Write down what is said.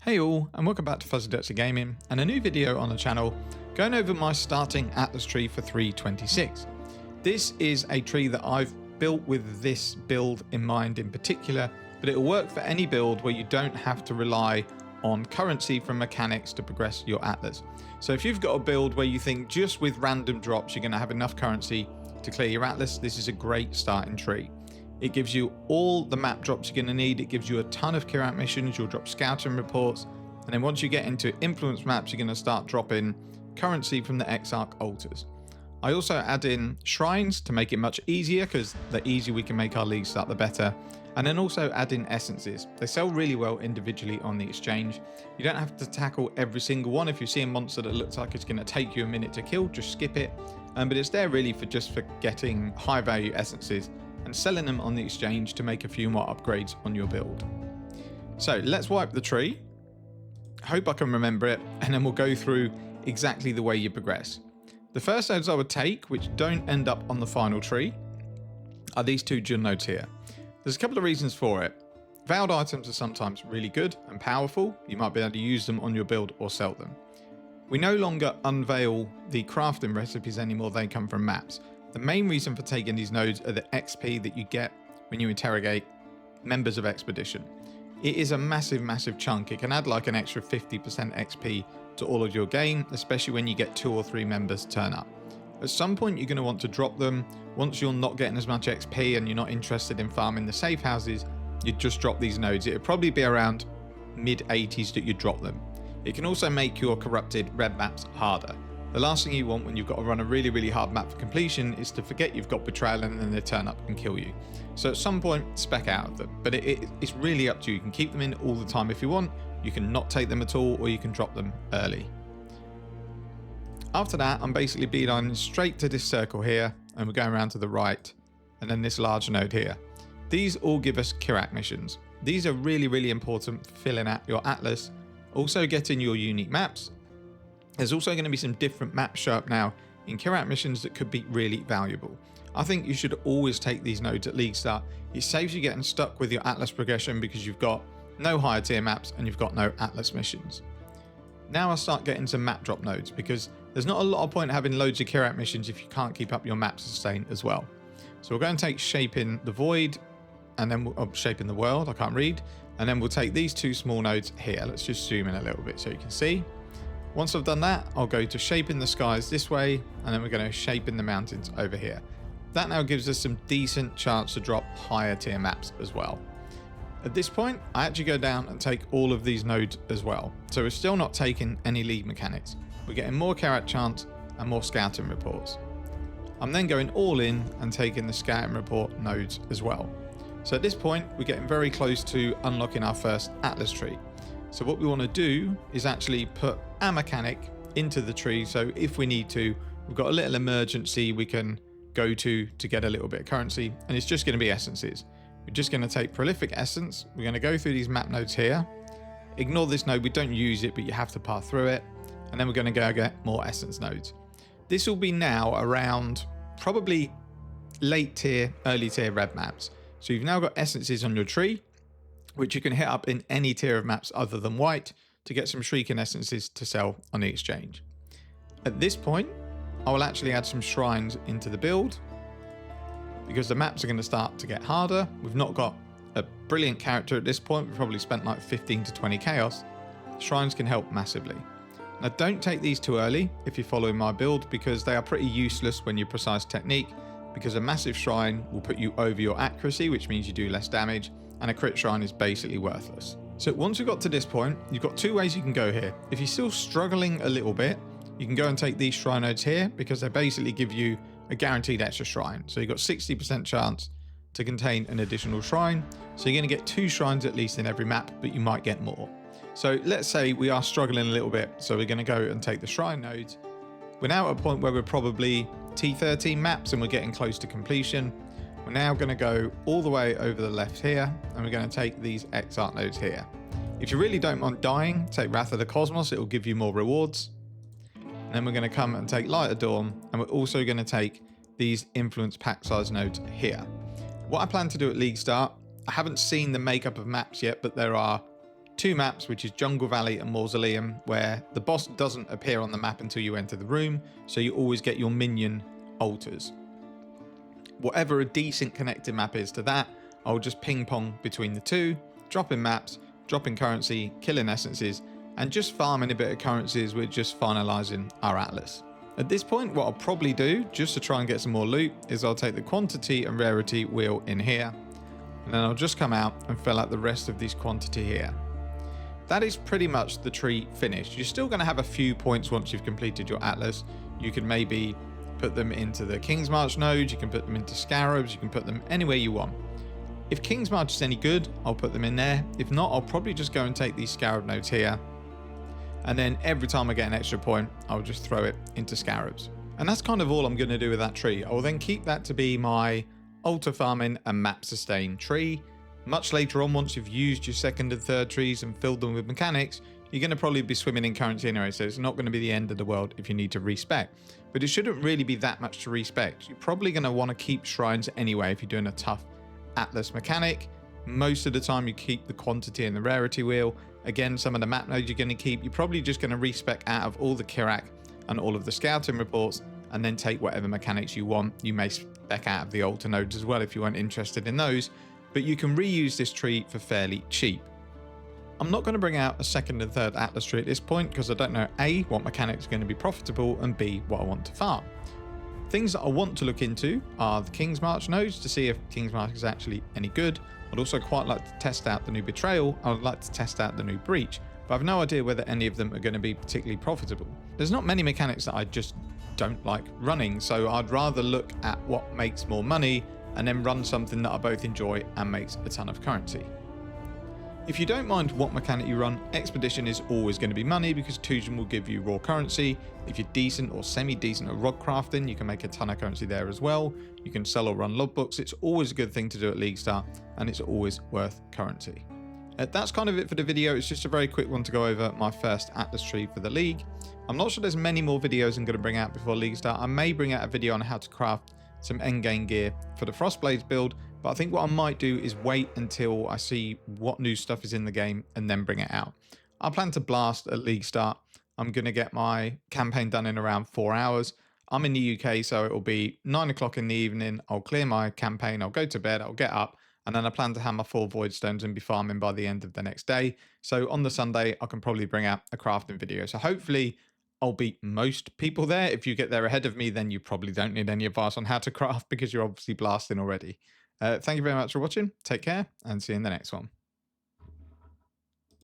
Hey all, and welcome back to Fuzzy Dirty Gaming and a new video on the channel going over my starting Atlas tree for 326. This is a tree that I've built with this build in mind in particular, but it'll work for any build where you don't have to rely on currency from mechanics to progress your Atlas. So if you've got a build where you think just with random drops you're going to have enough currency to clear your Atlas, this is a great starting tree. It gives you all the map drops you're going to need. It gives you a ton of cure missions. You'll drop scouting reports. And then once you get into influence maps, you're going to start dropping currency from the Exarch altars. I also add in shrines to make it much easier, because the easier we can make our league start, the better. And then also add in essences. They sell really well individually on the exchange. You don't have to tackle every single one. If you see a monster that looks like it's going to take you a minute to kill, just skip it. But it's there really for getting high value essences and selling them on the exchange to make a few more upgrades on your build. So let's wipe the tree. Hope I can remember it, and then we'll go through exactly the way you progress. The first nodes I would take, which don't end up on the final tree, are these two gem nodes here. There's a couple of reasons for it. Veiled items are sometimes really good and powerful. You might be able to use them on your build or sell them. We no longer unveil the crafting recipes anymore, they come from maps. The main reason for taking these nodes are the XP that you get when you interrogate members of Expedition. It is a massive chunk. It can add like an extra 50% XP to all of your gain, especially when you get 2 or 3 members turn up. At some point you're going to want to drop them. Once you're not getting as much XP and you're not interested in farming the safe houses, you just drop these nodes. It would probably be around mid 80s that you drop them. It can also make your corrupted red maps harder. The last thing you want when you've got to run a really hard map for completion is to forget you've got betrayal and then they turn up and kill you. So at some point, spec out of them. But it's really up to you. You can keep them in all the time if you want. You can not take them at all, or you can drop them early. After that, I'm basically beelining straight to this circle here, and we're going around to the right, and then this large node here. These all give us Kirak missions. These are really important for filling out your Atlas, also getting your unique maps. There's also going to be some different maps show up now in Kirak missions that could be really valuable. I think you should always take these nodes at League Start. It saves you getting stuck with your Atlas progression because you've got no higher tier maps and you've got no Atlas missions. Now I'll start getting some map drop nodes, because there's not a lot of point having loads of Kirak missions if you can't keep up your map sustain as well. So we're going to take Shaping the Void, and then Shaping the World, I can't read. And then we'll take these 2 small nodes here. Let's just zoom in a little bit so you can see. Once I've done that, I'll go to Shaping the Skies this way, and then we're going to Shaping the Mountains over here. That now gives us some decent chance to drop higher tier maps as well. At this point, I actually go down and take all of these nodes as well. So we're still not taking any league mechanics. We're getting more Karat chance and more scouting reports. I'm then going all in and taking the scouting report nodes as well. So at this point, we're getting very close to unlocking our first Atlas tree. So what we want to do is actually put a mechanic into the tree. So if we need to, we've got a little emergency we can go to get a little bit of currency, and it's just going to be essences. We're just going to take prolific essence. We're going to go through these map nodes here. Ignore this node, we don't use it, but you have to pass through it. And then we're going to go get more essence nodes. This will be now around probably late tier, early tier red maps. So you've now got essences on your tree, which you can hit up in any tier of maps other than white to get some shrieking essences to sell on the exchange. At this point, I will actually add some shrines into the build, because the maps are going to start to get harder. We've not got a brilliant character at this point. We've probably spent like 15 to 20 chaos. Shrines can help massively. Now don't take these too early if you're following my build, because they are pretty useless when you precise technique, because a massive shrine will put you over your accuracy, which means you do less damage, and a crit shrine is basically worthless. So once you've got to this point, you've got 2 ways you can go here. If you're still struggling a little bit, you can go and take these shrine nodes here, because they basically give you a guaranteed extra shrine. So you've got 60% chance to contain an additional shrine. So you're going to get 2 shrines at least in every map, but you might get more. So let's say we are struggling a little bit. So we're going to go and take the shrine nodes. We're now at a point where we're probably T13 maps and we're getting close to completion. We're now going to go all the way over the left here, and we're going to take these Exarch nodes here. If you really don't mind dying, take Wrath of the Cosmos. It will give you more rewards. And then we're going to come and take Light of Dawn, and we're also going to take these influence pack size nodes here. What I plan to do at League Start, I haven't seen the makeup of maps yet, but there are two maps, which is Jungle Valley and Mausoleum, where the boss doesn't appear on the map until you enter the room, so you always get your minion altars. Whatever a decent connected map is to that, I'll just ping pong between the two, dropping maps, dropping currency, killing essences, and just farming a bit of currencies with just finalizing our atlas. At this point, what I'll probably do, just to try and get some more loot, is I'll take the quantity and rarity wheel in here, and then I'll just come out and fill out the rest of this quantity here. That is pretty much the tree finished. You're still going to have a few points once you've completed your atlas. You can maybe put them into the King's March node, you can put them into scarabs, you can put them anywhere you want. If King's March is any good, I'll put them in there. If not, I'll probably just go and take these scarab nodes here. And then every time I get an extra point, I'll just throw it into scarabs. And that's kind of all I'm going to do with that tree. I will then keep that to be my altar farming and map sustain tree. Much later on, once you've used your second and third trees and filled them with mechanics, you're going to probably be swimming in currency anyway, so it's not going to be the end of the world if you need to respec. But it shouldn't really be that much to respec. You're probably going to want to keep shrines anyway if you're doing a tough atlas mechanic. Most of the time you keep the quantity and the rarity wheel. Again, some of the map nodes you're going to keep. You're probably just going to respec out of all the Kirak and all of the scouting reports, and then take whatever mechanics you want. You may spec out of the altar nodes as well if you weren't interested in those, but you can reuse this tree for fairly cheap. I'm not going to bring out a second and third atlas tree at this point because I don't know A, what mechanics are going to be profitable, and B, what I want to farm. Things that I want to look into are the King's March nodes to see if King's March is actually any good. I'd also quite like to test out the new Betrayal. I would like to test out the new Breach, but I've no idea whether any of them are going to be particularly profitable. There's not many mechanics that I just don't like running, so I'd rather look at what makes more money and then run something that I both enjoy and makes a ton of currency. If you don't mind what mechanic you run, Expedition is always going to be money because Tusion will give you raw currency. If you're decent or semi-decent at rod crafting, you can make a ton of currency there as well. You can sell or run logbooks. It's always a good thing to do at League Start, and it's always worth currency. That's kind of it for the video. It's just a very quick one to go over my first Atlas tree for the League. I'm not sure there's many more videos I'm going to bring out before League Start. I may bring out a video on how to craft some endgame gear for the Frostblades build, but I think what I might do is wait until I see what new stuff is in the game and then bring it out. I plan to blast at League Start. I'm going to get my campaign done in around 4 hours. I'm in the UK, so it will be 9 o'clock in the evening. I'll clear my campaign, I'll go to bed, I'll get up, and then I plan to have my 4 void stones and be farming by the end of the next day. So on the Sunday, I can probably bring out a crafting video. So hopefully I'll beat most people there. If you get there ahead of me, then you probably don't need any advice on how to craft because you're obviously blasting already. Thank you very much for watching. Take care and see you in the next one.